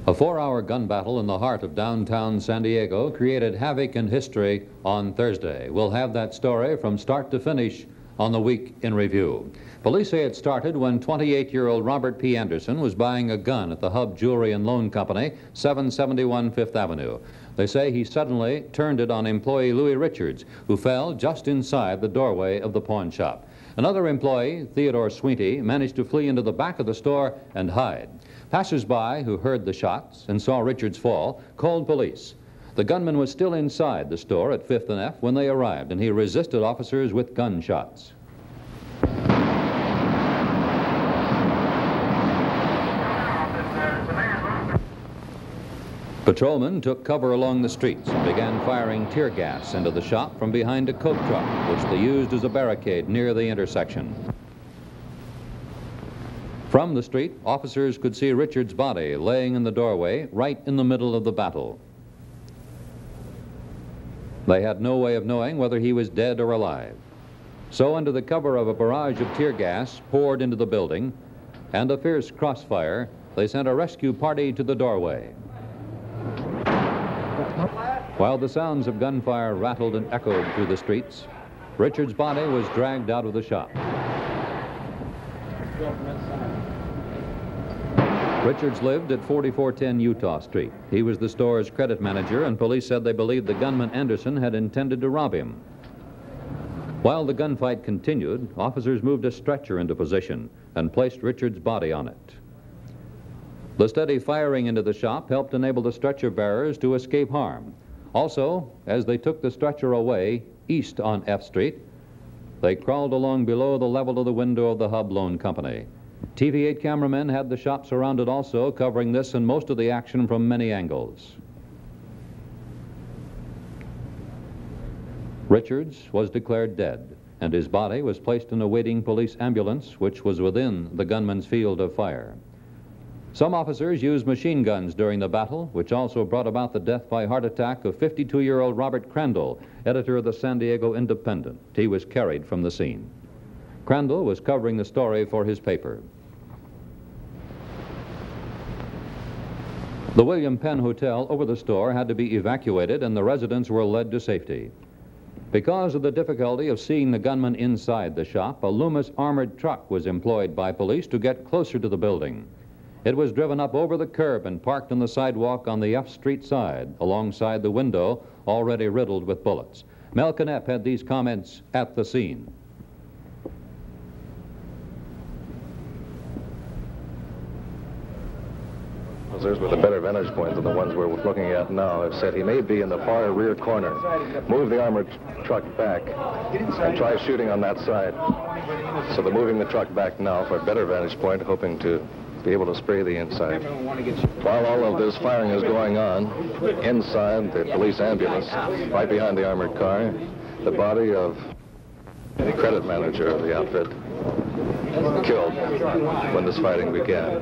A 4-hour gun battle in the heart of downtown San Diego created havoc in history on Thursday. We'll have that story from start to finish on the Week in Review. Police say it started when 28-year-old Robert P. Anderson was buying a gun at the Hub Jewelry and Loan Company, 771 Fifth Avenue. They say he suddenly turned it on employee Louis Richards, who fell just inside the doorway of the pawn shop. Another employee, Theodore Sweeney, managed to flee into the back of the store and hide. Passers-by who heard the shots and saw Richards fall called police. The gunman was still inside the store at 5th and F when they arrived, and he resisted officers with gunshots. Patrolmen took cover along the streets and began firing tear gas into the shop from behind a Coke truck, which they used as a barricade near the intersection. From the street, officers could see Richard's body laying in the doorway right in the middle of the battle. They had no way of knowing whether he was dead or alive. So, under the cover of a barrage of tear gas poured into the building and a fierce crossfire, they sent a rescue party to the doorway. While the sounds of gunfire rattled and echoed through the streets, Richard's body was dragged out of the shop. Richards lived at 4410 Utah Street. He was the store's credit manager, and police said they believed the gunman Anderson had intended to rob him. While the gunfight continued, officers moved a stretcher into position and placed Richards' body on it. The steady firing into the shop helped enable the stretcher bearers to escape harm. Also, as they took the stretcher away east on F Street, they crawled along below the level of the window of the Hub Loan Company. TV8 cameramen had the shop surrounded also, covering this and most of the action from many angles. Richards was declared dead, and his body was placed in a waiting police ambulance, which was within the gunman's field of fire. Some officers used machine guns during the battle, which also brought about the death by heart attack of 52-year-old Robert Crandall, editor of the San Diego Independent. He was carried from the scene. Crandall was covering the story for his paper. The William Penn Hotel over the store had to be evacuated, and the residents were led to safety. Because of the difficulty of seeing the gunman inside the shop, a Loomis armored truck was employed by police to get closer to the building. It was driven up over the curb and parked on the sidewalk on the F Street side, alongside the window already riddled with bullets. Mel Knepp had these comments at the scene. Officers with a better vantage point than the ones we're looking at now have said he may be in the far rear corner. Move the armored truck back and try shooting on that side. So they're moving the truck back now for a better vantage point, hoping to be able to spray the inside. While all of this firing is going on, inside the police ambulance, right behind the armored car, the body of the credit manager of the outfit killed when this fighting began.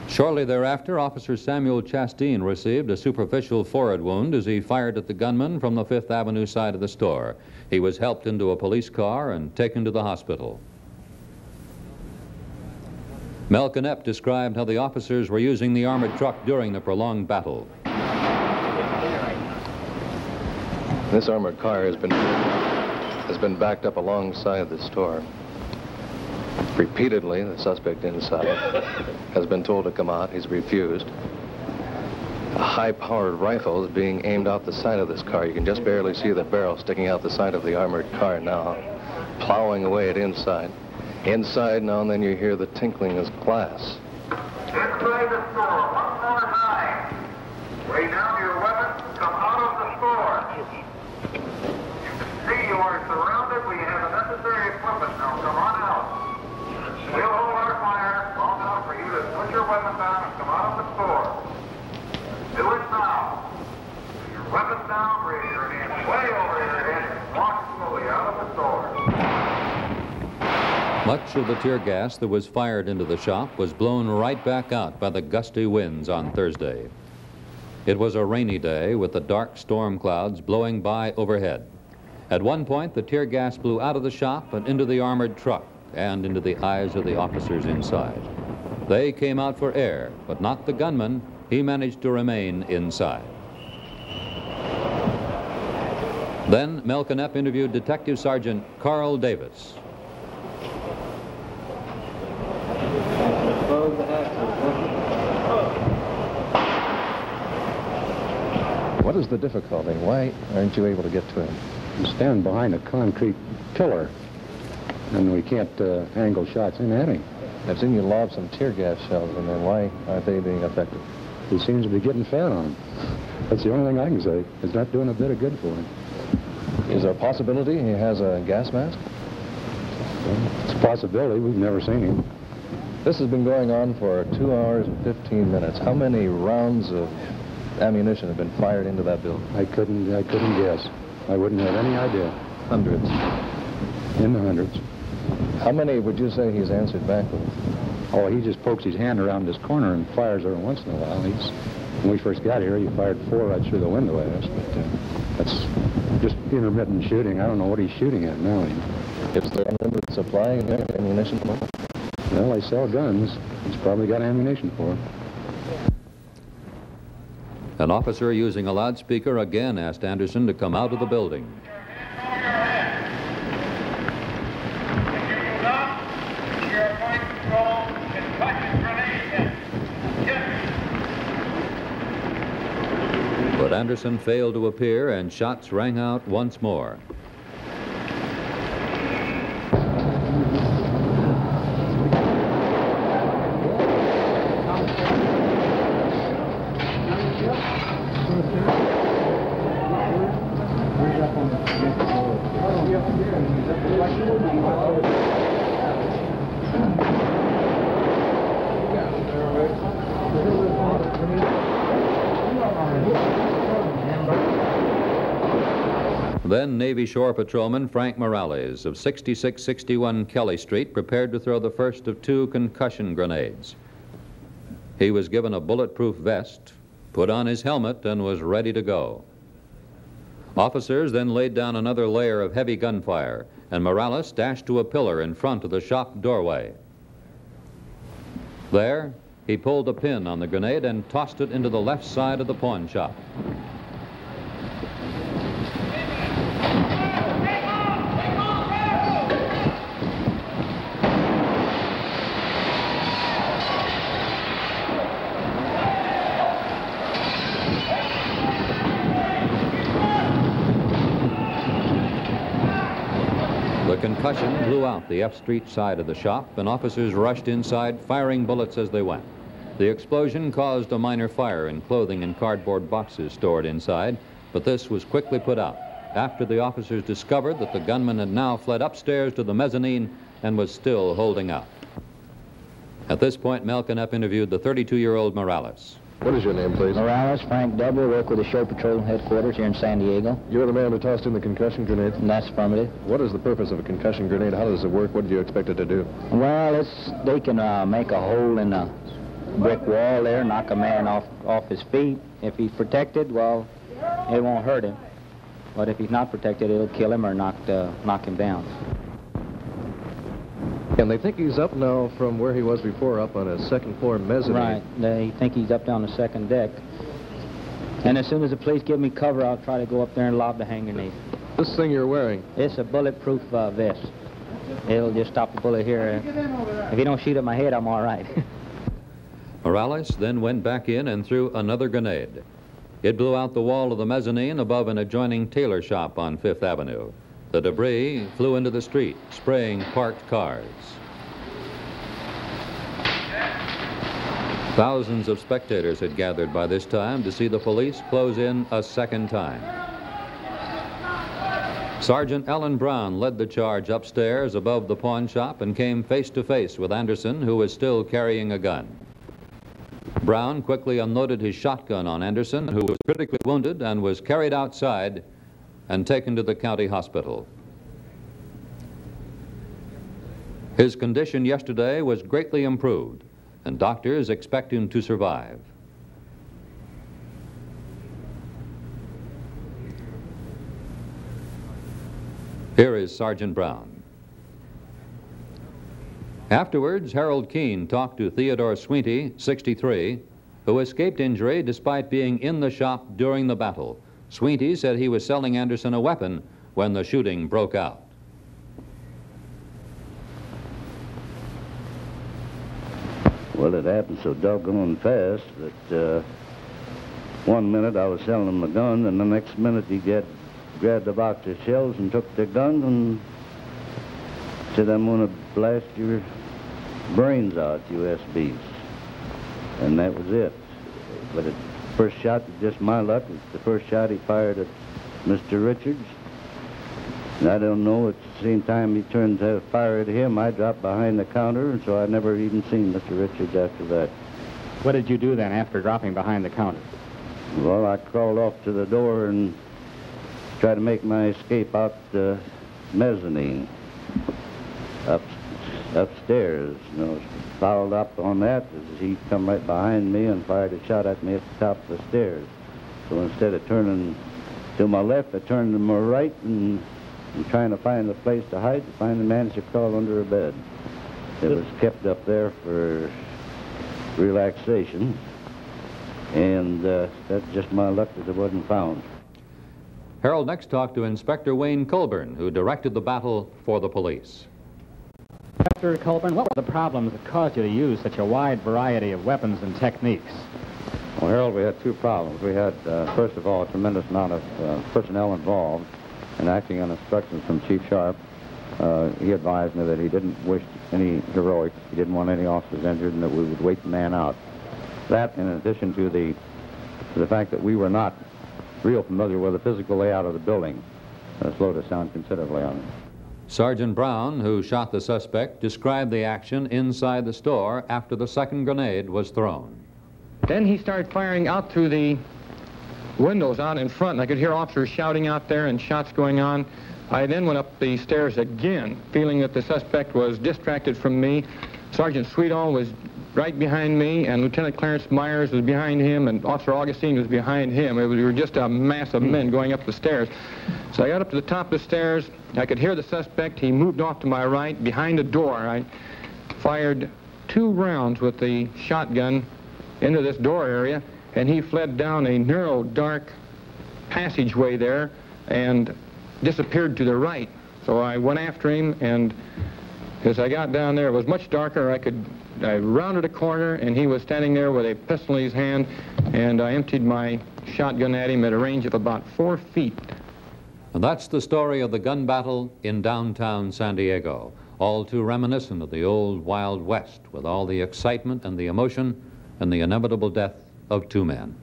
Shortly thereafter, Officer Samuel Chastain received a superficial forehead wound as he fired at the gunman from the 5th Avenue side of the store. He was helped into a police car and taken to the hospital. Mel Knepp described how the officers were using the armored truck during the prolonged battle. This armored car has been backed up alongside the store. Repeatedly, the suspect inside has been told to come out. He's refused. A high-powered rifle is being aimed out the side of this car. You can just barely see the barrel sticking out the side of the armored car now, plowing away at inside. Inside, now and then you hear the tinkling of glass. Inside the store, one more time. Lay down your weapons, come out of the store. You can see you are surrounded. We have the necessary equipment now. Come on out. We'll hold our fire long enough for you to put your weapon down and come out of the store. Do it now. Put your weapon down, raise your hand way over your head, and walk slowly out of the store. Much of the tear gas that was fired into the shop was blown right back out by the gusty winds on Thursday. It was a rainy day with the dark storm clouds blowing by overhead. At one point, the tear gas blew out of the shop and into the armored truck. and into the eyes of the officers inside. They came out for air, but not the gunman. He managed to remain inside. Then Mel Knepp interviewed Detective Sergeant Carl Davis. What is the difficulty? Why aren't you able to get to him? You stand behind a concrete pillar, and we can't angle shots in at him. I've seen you lob some tear gas shells in there. Why aren't they being effective? He seems to be getting fat on him. That's the only thing I can say. It's not doing a bit of good for him. Is there a possibility he has a gas mask? Well, it's a possibility. We've never seen him. This has been going on for 2 hours and 15 minutes. How many rounds of ammunition have been fired into that building? I couldn't guess. I wouldn't have any idea. Hundreds. In the hundreds. How many would you say he's answered back with? Oh, he just pokes his hand around this corner and fires every once in a while. When we first got here, he fired 4 right through the window at us, but that's just intermittent shooting. I don't know what he's shooting at now. Is there unlimited supply of ammunition? Well, they sell guns. He's probably got ammunition for them. An officer using a loudspeaker again asked Anderson to come out of the building. But Anderson failed to appear, and shots rang out once more. Then Navy Shore Patrolman Frank Morales of 6661 Kelly Street prepared to throw the first of 2 concussion grenades. He was given a bulletproof vest, put on his helmet, and was ready to go. Officers then laid down another layer of heavy gunfire, and Morales dashed to a pillar in front of the shop doorway. There, he pulled a pin on the grenade and tossed it into the left side of the pawn shop. The concussion blew out the F Street side of the shop, and officers rushed inside, firing bullets as they went. The explosion caused a minor fire in clothing and cardboard boxes stored inside, but this was quickly put out after the officers discovered that the gunman had now fled upstairs to the mezzanine and was still holding out. At this point, Mel Knepp interviewed the 32-year-old Morales. What is your name, please? Morales, Frank W. Work with the Shore Patrol headquarters here in San Diego. You're the man who tossed in the concussion grenade? That's affirmative. What is the purpose of a concussion grenade? How does it work? What do you expect it to do? Well, they can make a hole in the brick wall there, knock a man off his feet. If he's protected, well, it won't hurt him. But if he's not protected, it'll kill him or knock him down. And they think he's up now from where he was before, up on a second-floor mezzanine. Right. They think he's up down the second deck. And as soon as the police give me cover, I'll try to go up there and lob the hand grenade. This thing you're wearing? It's a bulletproof vest. It'll just stop the bullet here. If you don't shoot at my head, I'm all right. Morales then went back in and threw another grenade. It blew out the wall of the mezzanine above an adjoining tailor shop on 5th Avenue. The debris flew into the street, spraying parked cars. Thousands of spectators had gathered by this time to see the police close in a second time. Sergeant Ellen Brown led the charge upstairs above the pawn shop and came face to face with Anderson, who was still carrying a gun. Brown quickly unloaded his shotgun on Anderson, who was critically wounded and was carried outside and taken to the county hospital. His condition yesterday was greatly improved, and doctors expect him to survive. Here is Sergeant Brown. Afterwards, Harold Keene talked to Theodore Sweeney, 63, who escaped injury despite being in the shop during the battle. Sweeney said he was selling Anderson a weapon when the shooting broke out. Well, it happened so doggone fast that 1 minute I was selling him a gun, and the next minute he grabbed a box of shells and took the gun and said, "I'm going to blast your brains out, USBs." And that was it. But the first shot, just my luck, was the first shot he fired at Mr. Richards. And I don't know, at the same time he turned to fire at him, I dropped behind the counter, and so I never even seen Mr. Richards after that. What did you do then after dropping behind the counter? Well, I crawled off to the door and tried to make my escape out the mezzanine, upstairs. You know, followed up on that as he come right behind me and fired a shot at me at the top of the stairs. So instead of turning to my left, I turned to my right and trying to find a place to hide. Finally managed to crawl under a bed. It was kept up there for relaxation, and that's just my luck that it wasn't found. Harold next talked to Inspector Wayne Colburn, who directed the battle for the police. Inspector Colburn, what were the problems that caused you to use such a wide variety of weapons and techniques? Well, Harold, we had two problems. We had, first of all, a tremendous amount of personnel involved, and acting on instructions from Chief Sharp, he advised me that he didn't wish any heroics, he didn't want any officers injured, and that we would wait the man out. That, in addition to the fact that we were not real familiar with the physical layout of the building, slowed us down considerably on it. Sergeant Brown, who shot the suspect, described the action inside the store after the second grenade was thrown. Then he started firing out through the windows out in front, and I could hear officers shouting out there and shots going on. I then went up the stairs again, feeling that the suspect was distracted from me. Sergeant Sweetall was right behind me, and Lieutenant Clarence Myers was behind him, and Officer Augustine was behind him. We were just a mass of men going up the stairs. So I got up to the top of the stairs. I could hear the suspect. He moved off to my right, behind a door. I fired 2 rounds with the shotgun into this door area, and he fled down a narrow, dark passageway there and disappeared to the right. So I went after him, and as I got down there, it was much darker. I rounded a corner, and he was standing there with a pistol in his hand, and I emptied my shotgun at him at a range of about 4 feet. And that's the story of the gun battle in downtown San Diego, all too reminiscent of the old Wild West, with all the excitement and the emotion and the inevitable death of 2 men.